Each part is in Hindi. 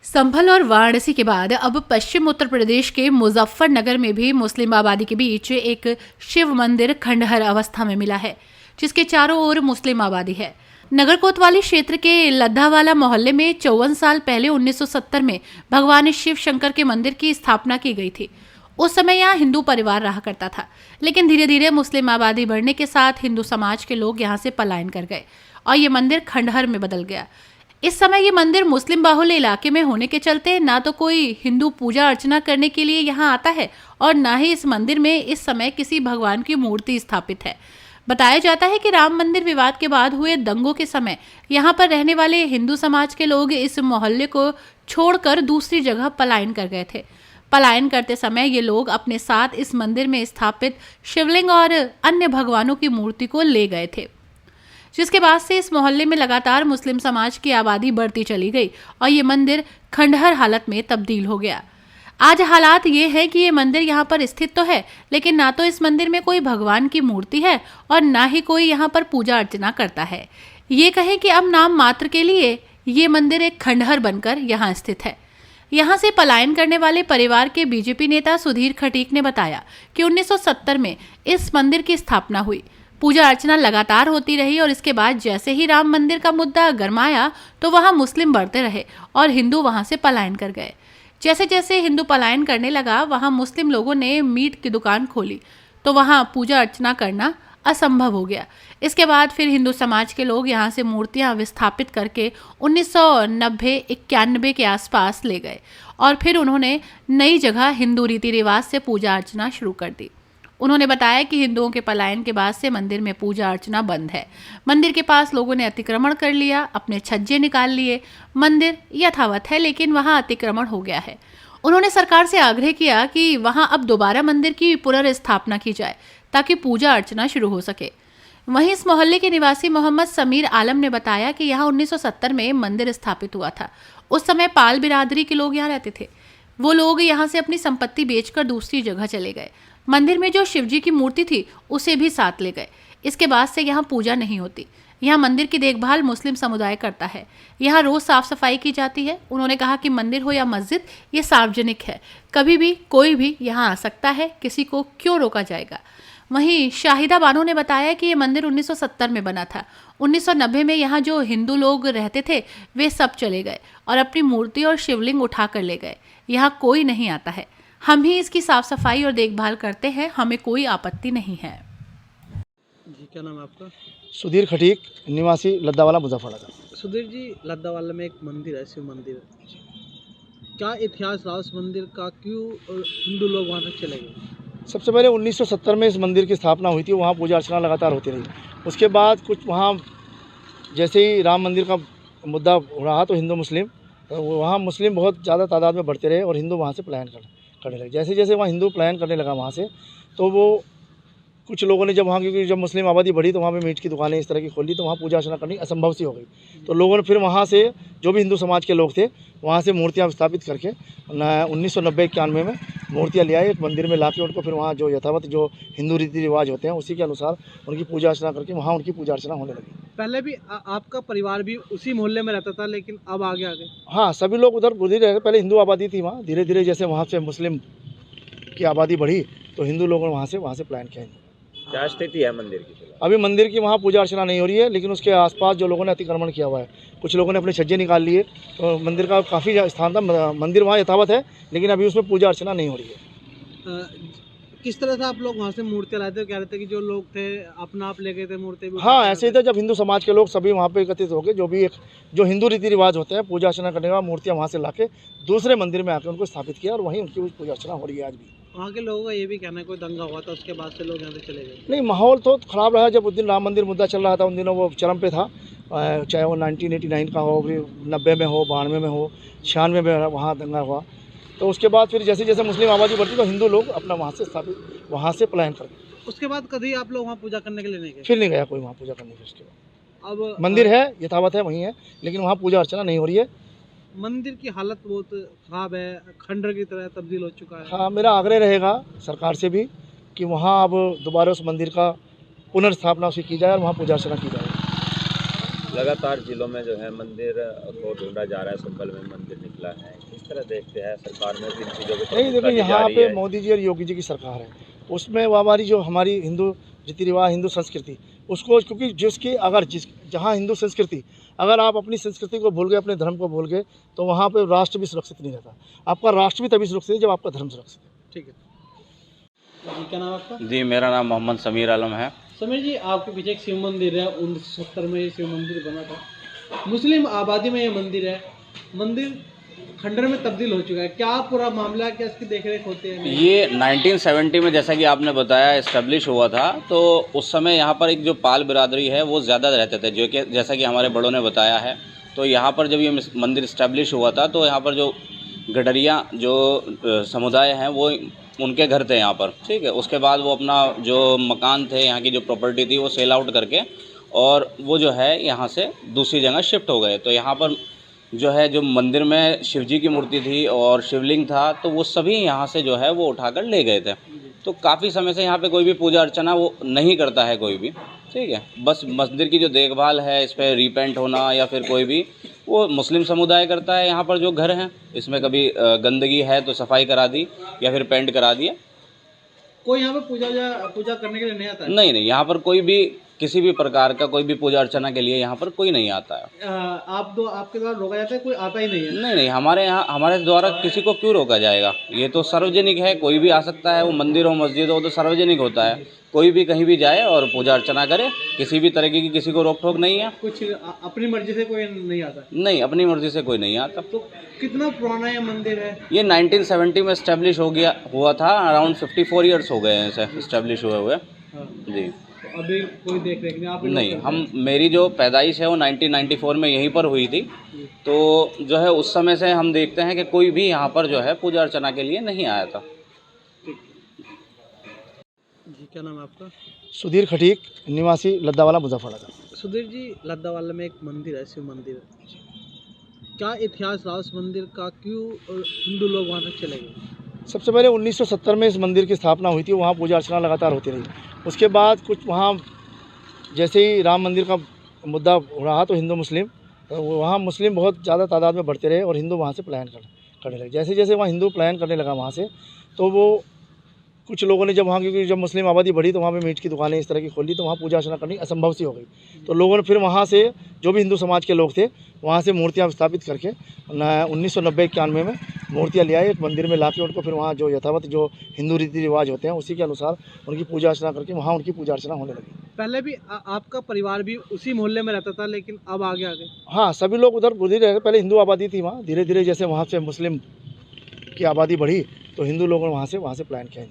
संभल और वाराणसी के बाद अब पश्चिम उत्तर प्रदेश के मुजफ्फरनगर में भी मुस्लिम आबादी के बीच एक शिव मंदिर खंडहर अवस्था में मिला है, जिसके चारों ओर मुस्लिम आबादी है। नगर कोतवाली क्षेत्र के लद्दावाला मोहल्ले में 54 साल पहले 1970 में भगवान शिव शंकर के मंदिर की स्थापना की गई थी। उस समय यहाँ हिंदू परिवार रहा करता था, लेकिन धीरे धीरे मुस्लिम आबादी बढ़ने के साथ हिंदू समाज के लोग यहाँ से पलायन कर गए और ये मंदिर खंडहर में बदल गया। इस समय ये मंदिर मुस्लिम बाहुल्य इलाके में होने के चलते ना तो कोई हिंदू पूजा अर्चना करने के लिए यहाँ आता है और ना ही इस मंदिर में इस समय किसी भगवान की मूर्ति स्थापित है। बताया जाता है कि राम मंदिर विवाद के बाद हुए दंगों के समय यहाँ पर रहने वाले हिंदू समाज के लोग इस मोहल्ले को छोड़कर दूसरी जगह पलायन कर गए थे। पलायन करते समय ये लोग अपने साथ इस मंदिर में स्थापित शिवलिंग और अन्य भगवानों की मूर्ति को ले गए थे, जिसके बाद से इस मोहल्ले में लगातार मुस्लिम समाज की आबादी बढ़ती चली गई और ये मंदिर खंडहर हालत में तब्दील हो गया। आज हालात ये है कि ये मंदिर यहाँ पर स्थित तो है, लेकिन ना तो इस मंदिर में कोई भगवान की मूर्ति है और ना ही कोई यहाँ पर पूजा अर्चना करता है। ये कहें कि अब नाम मात्र के लिए ये मंदिर एक खंडहर बनकर यहाँ स्थित है। यहाँ से पलायन करने वाले परिवार के बीजेपी नेता सुधीर खटीक ने बताया कि 1970 में इस मंदिर की स्थापना हुई। पूजा अर्चना लगातार होती रही और इसके बाद जैसे ही राम मंदिर का मुद्दा गरमाया तो वहां मुस्लिम बढ़ते रहे और हिंदू वहां से पलायन कर गए। जैसे जैसे हिंदू पलायन करने लगा, वहां मुस्लिम लोगों ने मीट की दुकान खोली तो वहां पूजा अर्चना करना असंभव हो गया। इसके बाद फिर हिंदू समाज के लोग यहां से मूर्तियां विस्थापित करके 1990-91 के आसपास ले गए और फिर उन्होंने नई जगह हिंदू रीति रिवाज से पूजा अर्चना शुरू कर दी। उन्होंने बताया कि हिंदुओं के पलायन के बाद से मंदिर में पूजा अर्चना बंद है। मंदिर के पास लोगों ने अतिक्रमण कर लिया, अपने छज्जे निकाल लिए। मंदिर यथावत है, लेकिन वहां अतिक्रमण हो गया है। उन्होंने सरकार से आग्रह किया कि वहां अब दोबारा मंदिर की पुनर्स्थापना की जाए ताकि पूजा अर्चना शुरू हो सके। वहीं इस मोहल्ले के निवासी मोहम्मद समीर आलम ने बताया कि यहाँ 1970 में मंदिर स्थापित हुआ था। उस समय पाल बिरादरी के लोग यहाँ रहते थे। वो लोग यहाँ से अपनी संपत्ति बेचकर दूसरी जगह चले गए। मंदिर में जो शिवजी की मूर्ति थी उसे भी साथ ले गए। इसके बाद से यहाँ पूजा नहीं होती। यहाँ मंदिर की देखभाल मुस्लिम समुदाय करता है। यहाँ रोज साफ सफाई की जाती है। उन्होंने कहा कि मंदिर हो या मस्जिद, ये सार्वजनिक है, कभी भी कोई भी यहाँ आ सकता है, किसी को क्यों रोका जाएगा। वहीं शाहिदा बानो ने बताया कि ये मंदिर 1970 में बना था। 1990 में यहाँ जो हिंदू लोग रहते थे वे सब चले गए और अपनी मूर्ति और शिवलिंग उठा कर ले गए। यहाँ कोई नहीं आता है। हम ही इसकी साफ सफाई और देखभाल करते हैं, हमें कोई आपत्ति नहीं है। जी, क्या नाम है आपका? सुधीर खटीक, निवासी लद्दावाला मुजफ्फरनगर। सुधीर जी, लद्दावाला में एक मंदिर है, शिव मंदिर। क्या इतिहास रहा उस मंदिर का, क्यों हिंदू लोग वहाँ तक चले गए? सबसे पहले 1970 में इस मंदिर की स्थापना हुई थी। वहाँ पूजा अर्चना लगातार होती रही। उसके बाद कुछ वहाँ जैसे ही राम मंदिर का मुद्दा रहा तो हिंदू मुस्लिम, वहाँ मुस्लिम बहुत ज़्यादा तादाद में बढ़ते रहे और हिंदू वहाँ से पलायन करने लगे। जैसे जैसे वहाँ हिंदू पलायन करने लगा वहाँ से, तो वो कुछ लोगों ने जब वहाँ, क्योंकि जब मुस्लिम आबादी बढ़ी तो वहाँ पे मीट की दुकानें इस तरह की खोली, तो वहाँ पूजा अर्चना करनी असंभव सी हो गई। तो लोगों ने फिर वहाँ से, जो भी हिंदू समाज के लोग थे, वहाँ से मूर्तियाँ स्थापित करके 1990-91 में मूर्तियाँ ले आए एक मंदिर में लाके, उनको फिर वहाँ जो यथावत जो हिंदू रीति रिवाज होते हैं उसी के अनुसार उनकी पूजा अर्चना करके वहाँ उनकी पूजा अर्चना होने लगी। पहले भी आपका परिवार भी उसी मोहल्ले में रहता था, लेकिन अब आगे हाँ, सभी लोग उधर रहे। पहले हिंदू आबादी थी वहाँ, धीरे धीरे जैसे वहाँ से मुस्लिम की आबादी बढ़ी तो हिंदू लोगों ने वहाँ से प्लान किया। क्या स्थिति है मंदिर की? अभी मंदिर की वहाँ पूजा अर्चना नहीं हो रही है, लेकिन उसके आसपास जो लोगों ने अतिक्रमण किया हुआ है, कुछ लोगों ने अपने छज्जे निकाल लिए, तो मंदिर का काफ़ी स्थान था। मंदिर वहाँ यथावत है, लेकिन अभी उसमें पूजा अर्चना नहीं हो रही है। किस तरह से आप लोग वहाँ से मूर्तियाँ लाते हो? कह रहे थे कि जो लोग थे अपना आप ले गए थे मूर्ति? हाँ, ऐसे ही था। जब हिंदू समाज के लोग सभी वहाँ पे एकत्रित हो गए, जो हिंदू रीति रिवाज होते हैं पूजा अर्चना करने का, मूर्तियाँ वहाँ से लाके दूसरे मंदिर में आकर उनको स्थापित किया और वहीं उनकी पूजा अर्चना हो रही है आज भी। वहाँ के लोगों का ये भी कहना है कोई दंगा हुआ था, उसके बाद से लोग यहाँ से चले गए। नहीं, माहौल तो ख़राब रहा। जब उस दिन राम मंदिर मुद्दा चल रहा था, उन दिनों वो चरम पे था, चाहे वो 1989 का हो, 90 में हो, 92 में हो, 96 में वहाँ दंगा हुआ। तो उसके बाद फिर जैसे जैसे मुस्लिम आबादी बढ़ती तो हिंदू लोग अपना वहाँ से पलायन कर गए। उसके बाद कभी आप लोग वहाँ पूजा करने के लिए नहीं गए? फिर नहीं गया कोई वहाँ पूजा करने के। उसके बाद अब मंदिर है, यथावत है, वहीं है, लेकिन वहाँ पूजा अर्चना नहीं हो रही है। मंदिर की हालत बहुत ख़राब है, खंडर की तरह तब्दील हो चुका है। हाँ, मेरा आग्रह रहेगा सरकार से भी कि वहाँ अब दोबारा उस मंदिर का पुनर्स्थापना उसकी की जाए और वहाँ पूजा अर्चना की जाए। लगातार जिलों में जो है मंदिर को ढूंढा जा रहा है। संभल में मंदिर निकला है, किस तरह देखते हैं सरकार में इन चीज़ों को? नहीं देखो, यहाँ पे मोदी जी और योगी जी की सरकार है, उसमें वो हमारी हिंदू रीति रिवाज, हिंदू संस्कृति, उसको, क्योंकि जिसकी अगर जहाँ हिंदू संस्कृति, अगर आप अपनी संस्कृति को भूल गए, अपने धर्म को भूल गए, तो वहाँ पे राष्ट्र भी सुरक्षित नहीं रहता। आपका राष्ट्र भी तभी सुरक्षित है जब आपका धर्म सुरक्षित है। ठीक है जी, क्या नाम आपका? जी, मेरा नाम मोहम्मद समीर आलम है। समीर जी, आपके पीछे एक शिव मंदिर है, 1970 में ये शिव मंदिर बना था। मुस्लिम आबादी में ये मंदिर है, मंदिर खंडर में तब्दील हो चुका है, क्या पूरा मामला है, क्या इसकी देखरेख होती है? ये 1970 में जैसा कि आपने बताया इस्टेब्लिश हुआ था, तो उस समय यहाँ पर एक जो पाल बिरादरी है वो ज़्यादा रहते थे, जो कि जैसा कि हमारे बड़ों ने बताया है। तो यहाँ पर जब ये मंदिर इस्टेब्लिश हुआ था तो यहाँ पर जो गडरिया जो समुदाय हैं वो उनके घर थे यहाँ पर, ठीक है। उसके बाद वो अपना जो मकान थे, यहाँ की जो प्रॉपर्टी थी वो सेल आउट करके और वो जो है यहाँ से दूसरी जगह शिफ्ट हो गए। तो यहाँ पर जो है जो मंदिर में शिवजी की मूर्ति थी और शिवलिंग था, तो वो सभी यहाँ से जो है वो उठाकर ले गए थे। तो काफ़ी समय से यहाँ पे कोई भी पूजा अर्चना वो नहीं करता है कोई भी, ठीक है। बस मंदिर की जो देखभाल है, इस पर रीपेंट होना या फिर कोई भी, वो मुस्लिम समुदाय करता है। यहाँ पर जो घर हैं इसमें कभी गंदगी है तो सफाई करा दी या फिर पेंट करा दिया। कोई यहाँ पे पूजा करने के लिए नहीं आता है? नहीं, यहाँ पर कोई भी किसी भी प्रकार का कोई भी पूजा अर्चना के लिए यहाँ पर कोई नहीं आता है। आपके द्वारा रोका जाता है, कोई आता ही नहीं है? नहीं, हमारे द्वारा किसी को क्यों रोका जाएगा? ये तो सार्वजनिक है, कोई भी आ सकता है। वो मंदिर हो, मस्जिद हो, तो सार्वजनिक होता है, कोई भी कहीं भी जाए और पूजा अर्चना करे, किसी भी तरीके की किसी को रोक टोक नहीं है। कुछ अपनी मर्जी से कोई नहीं आता? नहीं, अपनी मर्जी से कोई नहीं आता। तो कितना पुराना ये मंदिर है? ये 1970 में इस्टेब्लिश हुआ था। अराउंड 54 ईयर्स हो गए हैं इसे इस्टेब्लिश हुए। हाँ। जी। तो अभी कोई देख रेख नहीं? आप नहीं, मेरी जो पैदाइश है वो 1994 में यहीं पर हुई थी। तो जो है उस समय से हम देखते हैं कि कोई भी यहाँ पर जो है पूजा अर्चना के लिए नहीं आया था। जी, क्या नाम है आपका? सुधीर खटीक, निवासी लद्दावाला, मुजफ्फरनगर। सुधीर जी, लद्दावाला में एक मंदिर है, शिव मंदिर। क्या इतिहास रहा उस मंदिर का, क्यों हिंदू लोग वहाँ तक चले गए? सबसे पहले 1970 में इस मंदिर की स्थापना हुई थी, वहाँ पूजा अर्चना लगातार होती रही। उसके बाद कुछ वहाँ जैसे ही राम मंदिर का मुद्दा रहा तो हिंदू मुस्लिम, वहाँ मुस्लिम बहुत ज़्यादा तादाद में बढ़ते रहे और हिंदू वहाँ से पलायन करने लगे। जैसे जैसे वहाँ हिंदू पलायन करने लगा वहाँ से, तो वो कुछ लोगों ने जब वहाँ, क्योंकि जब मुस्लिम आबादी बढ़ी तो वहाँ पे मीट की दुकानें इस तरह की खोली, तो वहाँ पूजा अर्चना करनी असंभव सी हो गई। तो लोगों ने फिर वहाँ से, जो भी हिंदू समाज के लोग थे, वहाँ से मूर्तियाँ स्थापित करके 1990-91 में मूर्तियाँ ले आए एक मंदिर में लाके, उनको फिर वहाँ जो यथावत जो हिंदू रीति रिवाज होते हैं उसी के अनुसार उनकी पूजा अर्चना करके वहाँ उनकी पूजा अर्चना होने लगी। पहले भी आपका परिवार भी उसी मोहल्ले में रहता था, लेकिन अब आगे हाँ, सभी लोग उधर रहे। पहले हिंदू आबादी थी वहाँ, धीरे धीरे जैसे वहाँ से मुस्लिम की आबादी बढ़ी तो हिंदू लोगों ने वहाँ से प्लान किया।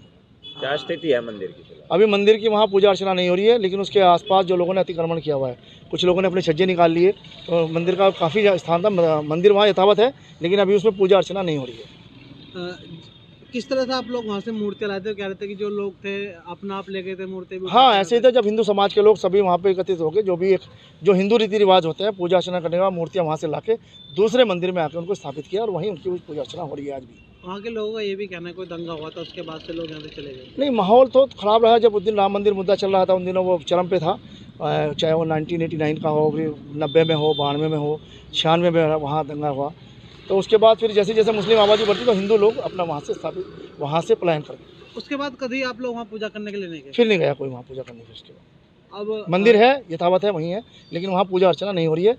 क्या स्थिति है मंदिर की? अभी मंदिर की वहाँ पूजा अर्चना नहीं हो रही है, लेकिन उसके आसपास जो लोगों ने अतिक्रमण किया हुआ है, कुछ लोगों ने अपने छज्जे निकाल लिए, तो मंदिर का काफ़ी स्थान था, मंदिर वहाँ यथावत है, लेकिन अभी उसमें पूजा अर्चना नहीं हो रही है। किस तरह से आप लोग वहाँ से मूर्तियाँ लाते हो? कह रहे थे कि जो लोग थे अपना आप ले गए थे मूर्ति? हाँ, ऐसे ही था। जब हिंदू समाज के लोग सभी वहाँ पे एकत्रित हो गए, जो हिंदू रीति रिवाज होते हैं पूजा अर्चना करने का, मूर्तियाँ वहाँ से लाके दूसरे मंदिर में आकर उनको स्थापित किया और वहीं उनकी पूजा अर्चना हो रही है आज भी। वहाँ के लोगों का ये भी कहना है कोई दंगा हुआ था, उसके बाद से लोग यहाँ से चले गए? नहीं, माहौल तो ख़राब रहा। जब उस दिन राम मंदिर मुद्दा चल रहा था, उन दिनों वो चरम पे था, चाहे वो 1989 का हो, फिर 90 में हो, 92 में हो, 96 में वहाँ दंगा हुआ। तो उसके बाद फिर जैसे जैसे मुस्लिम आबादी बढ़ती तो हिंदू लोग अपना वहाँ से पलायन कर गए। उसके बाद कभी आप लोग वहाँ पूजा करने के लिए नहीं गए? फिर नहीं गया कोई वहाँ पूजा करने के। उसके बाद अब मंदिर है, यथावत है, वहीं है, लेकिन वहाँ पूजा अर्चना नहीं हो रही है।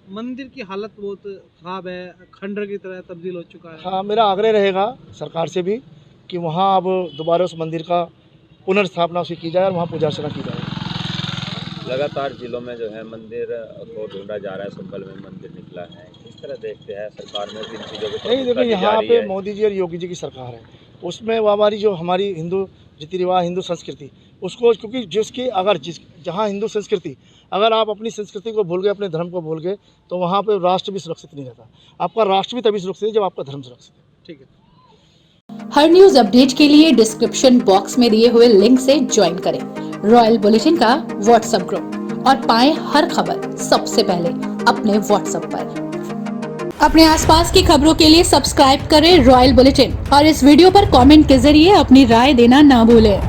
मंदिर की हालत बहुत ख़राब है, खंडर की तरह तब्दील हो चुका है। हाँ, मेरा आग्रह रहेगा सरकार से भी कि वहाँ अब दोबारा उस मंदिर का पुनर्स्थापना उसकी की जाए और वहाँ पूजा अर्चना की जाए। लगातार जिलों में जो है मंदिर को ढूंढा जा रहा है। संभल में मंदिर निकला है, किस तरह देखते हैं सरकार में इन चीज़ों को? नहीं देखो, यहाँ पे मोदी जी और योगी जी की सरकार है, उसमें वो हमारी हिंदू रीति रिवाज, हिंदू संस्कृति, उसको, क्योंकि जिसकी अगर जहाँ हिंदू संस्कृति, अगर आप अपनी संस्कृति को भूल गए, अपने धर्म को भूल गए, तो वहाँ पे राष्ट्र भी सुरक्षित नहीं रहता। आपका राष्ट्र भी तभी सुरक्षित है जब आपका धर्म सुरक्षित है। ठीक है। हर न्यूज अपडेट के लिए डिस्क्रिप्शन बॉक्स में दिए हुए लिंक से ज्वाइन करें रॉयल बुलेटिन का व्हाट्सएप ग्रुप और पाएं हर खबर सबसे पहले अपने व्हाट्सएप पर। अपने आसपास की खबरों के लिए सब्सक्राइब करें रॉयल बुलेटिन और इस वीडियो पर कमेंट के जरिए अपनी राय देना ना भूलें।